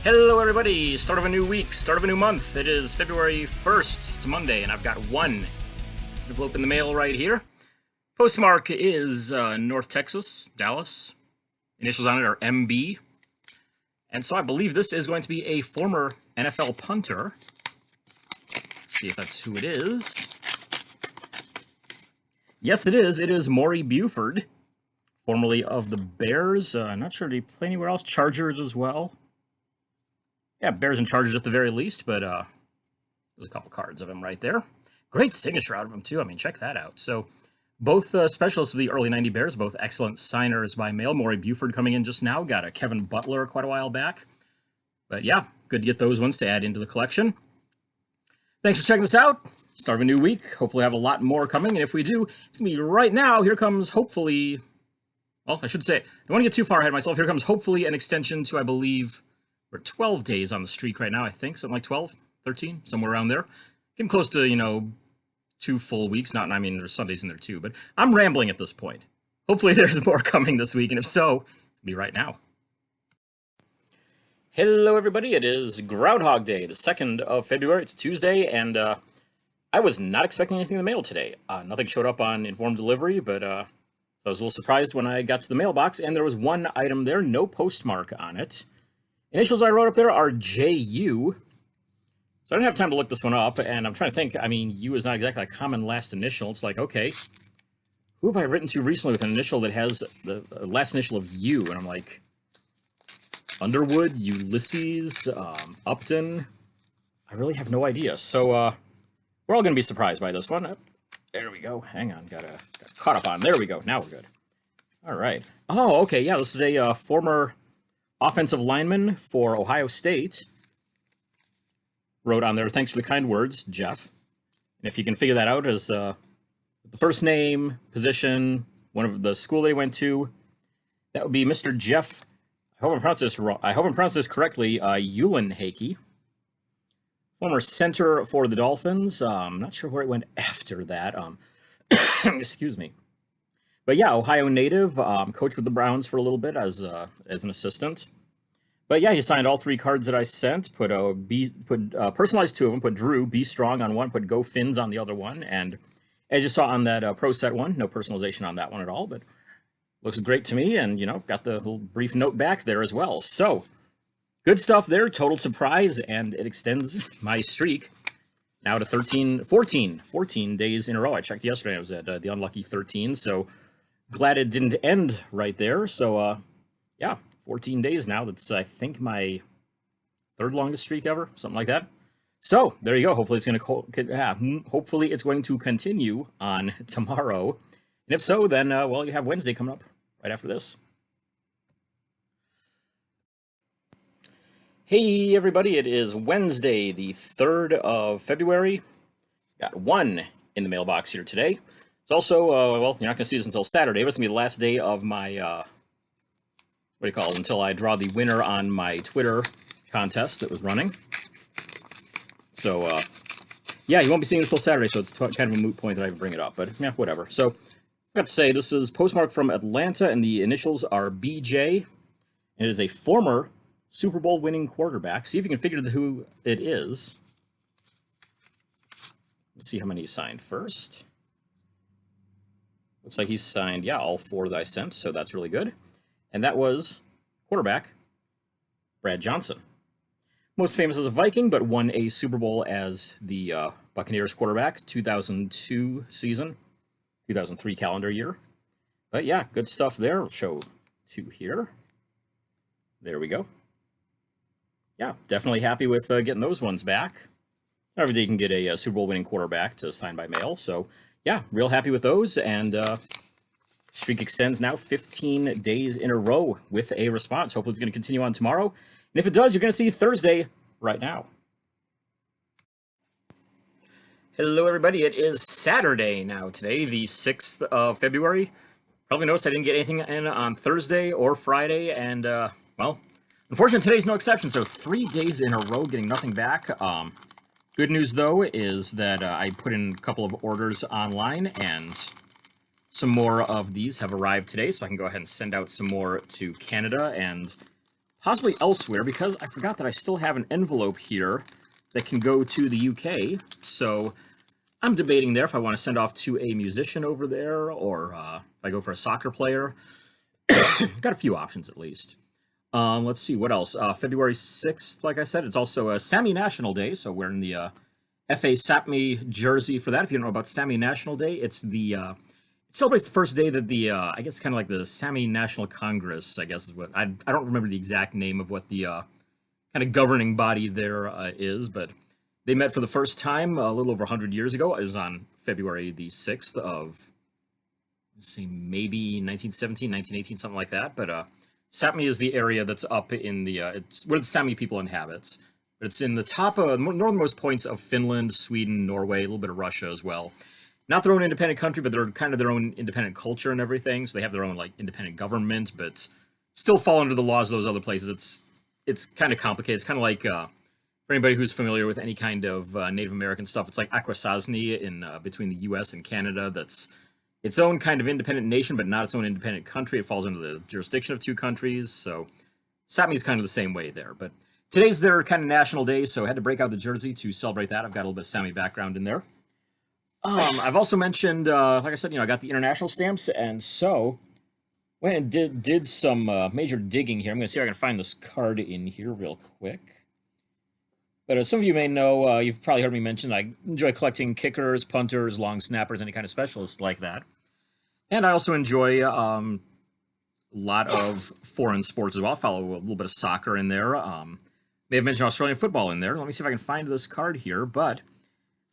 Hello everybody, start of a new week, start of a new month. It is February 1st, it's Monday, and I've got one envelope in the mail right here. Postmark is North Texas, Dallas. Initials on it are MB. And so I believe this is going to be a former NFL punter. Let's see if that's who it is. Yes, it is. It is Maury Buford, formerly of the Bears. Not sure, did he play anywhere else? Chargers as well. Yeah, Bears and Chargers at the very least, but there's a couple cards of him right there. Great signature out of him, too. I mean, check that out. So both specialists of the early 90 Bears, both excellent signers by mail. Maury Buford coming in just now. Got a Kevin Butler quite a while back. But yeah, good to get those ones to add into the collection. Thanks for checking this out. Start of a new week. Hopefully have a lot more coming. And if we do, it's going to be right now. Here comes hopefully, well, I should say, I don't want to get too far ahead of myself. Here comes hopefully an extension to, I believe, we're 12 days on the streak right now, I think. Something like 12, 13, somewhere around there. Getting close to, 2 full weeks. I mean, there's Sundays in there too, but I'm rambling at this point. Hopefully there's more coming this week, and if so, it's going to be right now. Hello, everybody. It is Groundhog Day, the 2nd of February. It's Tuesday, and I was not expecting anything in the mail today. Nothing showed up on informed delivery, but I was a little surprised when I got to the mailbox, and there was one item there, no postmark on it. Initials I wrote up there are JU. So I didn't have time to look this one up, and I'm trying to think. I mean, U is not exactly a common last initial. It's like, okay, who have I written to recently with an initial that has the last initial of U? And I'm like, Underwood, Ulysses, Upton. I really have no idea. So we're all going to be surprised by this one. There we go. Hang on. Got caught up on. There we go. Now we're good. All right. Oh, okay. Yeah, this is a former offensive lineman for Ohio State. Wrote on there, thanks for the kind words, Jeff. And if you can figure that out as the first name, position, one of the school they went to, that would be Mr. Jeff. I hope I'm pronouncing this wrong. I hope I'm pronouncing this correctly. Uhlenhake, former center for the Dolphins. I'm not sure where it went after that. Excuse me. But yeah, Ohio native, coached with the Browns for a little bit as an assistant. But yeah, he signed all 3 cards that I sent. Personalized 2 of them. Put Drew, Be Strong on one. Put Go Fins on the other one. And as you saw on that Pro Set one, no personalization on that one at all. But looks great to me. And got the little brief note back there as well. So good stuff there. Total surprise, and it extends my streak now to 14 days in a row. I checked yesterday. I was at the unlucky 13. So glad it didn't end right there. So, yeah, 14 days now. That's, I think, my 3rd longest streak ever, something like that. So there you go. Hopefully it's going to continue on tomorrow. And if so, then, well, you have Wednesday coming up right after this. Hey, everybody. It is Wednesday, the 3rd of February. Got one in the mailbox here today. It's also, well, you're not going to see this until Saturday, but it's going to be the last day of my, what do you call it, until I draw the winner on my Twitter contest that was running. So, yeah, you won't be seeing this till Saturday, so it's kind of a moot point that I even bring it up, but yeah, whatever. So, I have to say, this is postmarked from Atlanta, and the initials are BJ. And it is a former Super Bowl winning quarterback. See if you can figure who it is. Let's see how many he signed first. Looks like he's signed, yeah, all 4 that I sent, so that's really good. And that was quarterback Brad Johnson. Most famous as a Viking, but won a Super Bowl as the Buccaneers quarterback, 2002 season, 2003 calendar year. But yeah, good stuff there. I'll show 2 here. There we go. Yeah, definitely happy with getting those ones back. Not every day you can get a Super Bowl winning quarterback to sign by mail, so yeah, real happy with those, and streak extends now 15 days in a row with a response. Hopefully it's going to continue on tomorrow, and if it does, you're going to see Thursday right now. Hello, everybody. It is Saturday now today, the 6th of February. Probably noticed I didn't get anything in on Thursday or Friday, and, well, unfortunately, today's no exception, so 3 days in a row getting nothing back. Good news, though, is that I put in a couple of orders online, and some more of these have arrived today, so I can go ahead and send out some more to Canada and possibly elsewhere, because I forgot that I still have an envelope here that can go to the UK. So I'm debating there if I want to send off to a musician over there, or if I go for a soccer player. Got a few options at least. Let's see, what else? February 6th, like I said, it's also a Sami National Day, so wearing the FA Sapmi jersey for that. If you don't know about Sami National Day, it's the it celebrates the first day that the I guess kind of like the Sami National Congress, I guess is what I don't remember the exact name of what the kind of governing body there is, but they met for the first time a little over 100 years ago. It was on February the 6th of, let's see, maybe 1917, 1918, something like that. But Sapmi is the area that's up in the it's where the Sami people inhabit. But it's in the top of northernmost points of Finland, Sweden, Norway, a little bit of Russia as well. Not their own independent country, but they're kind of their own independent culture and everything. So they have their own like independent government, but still fall under the laws of those other places. It's kind of complicated. It's kind of like for anybody who's familiar with any kind of Native American stuff, it's like Akwesasne in between the U.S. and Canada. That's its own kind of independent nation, but not its own independent country. It falls under the jurisdiction of two countries. So Sapmi is kind of the same way there. But today's their kind of national day, so I had to break out the jersey to celebrate that. I've got a little bit of Sami background in there. I've also mentioned, like I said, I got the international stamps, and so went and did some major digging here. I'm going to see if I can find this card in here real quick. But as some of you may know, you've probably heard me mention, I enjoy collecting kickers, punters, long snappers, any kind of specialists like that. And I also enjoy a lot of foreign sports as well. I follow a little bit of soccer in there. May have mentioned Australian football in there. Let me see if I can find this card here. But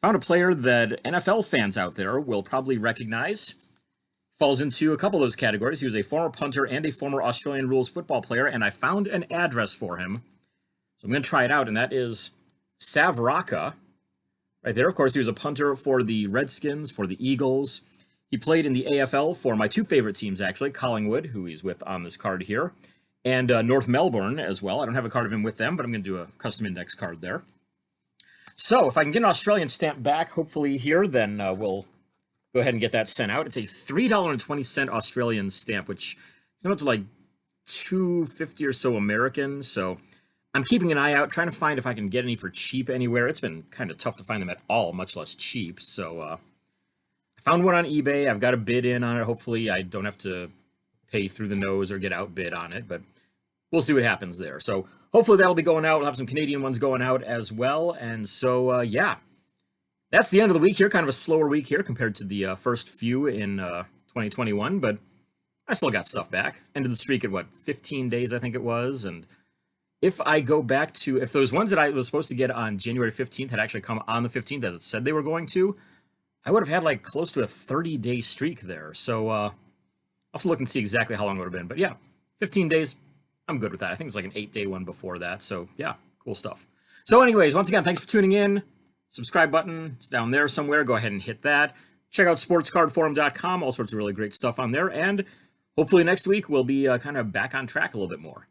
found a player that NFL fans out there will probably recognize. Falls into a couple of those categories. He was a former punter and a former Australian rules football player, and I found an address for him. So I'm going to try it out, and that is Savraka. Right there, of course, he was a punter for the Redskins, for the Eagles. He played in the AFL for my two favorite teams, actually, Collingwood, who he's with on this card here, and North Melbourne as well. I don't have a card of him with them, but I'm going to do a custom index card there. So if I can get an Australian stamp back, hopefully here, then we'll go ahead and get that sent out. It's a $3.20 Australian stamp, which is up to like $2.50 or so American. So I'm keeping an eye out, trying to find if I can get any for cheap anywhere. It's been kind of tough to find them at all, much less cheap. So I found one on eBay. I've got a bid in on it. Hopefully I don't have to pay through the nose or get outbid on it, but we'll see what happens there. So hopefully that'll be going out. We'll have some Canadian ones going out as well. And so, yeah, that's the end of the week here. Kind of a slower week here compared to the first few in 2021, but I still got stuff back. Ended the streak at, 15 days, I think it was. And if I go back to, if those ones that I was supposed to get on January 15th had actually come on the 15th, as it said they were going to, I would have had like close to a 30-day streak there. So I'll have to look and see exactly how long it would have been. But yeah, 15 days. I'm good with that. I think it was like an 8-day one before that. So yeah, cool stuff. So anyways, once again, thanks for tuning in. Subscribe button, it's down there somewhere. Go ahead and hit that. Check out sportscardforum.com. All sorts of really great stuff on there. And hopefully next week we'll be kind of back on track a little bit more.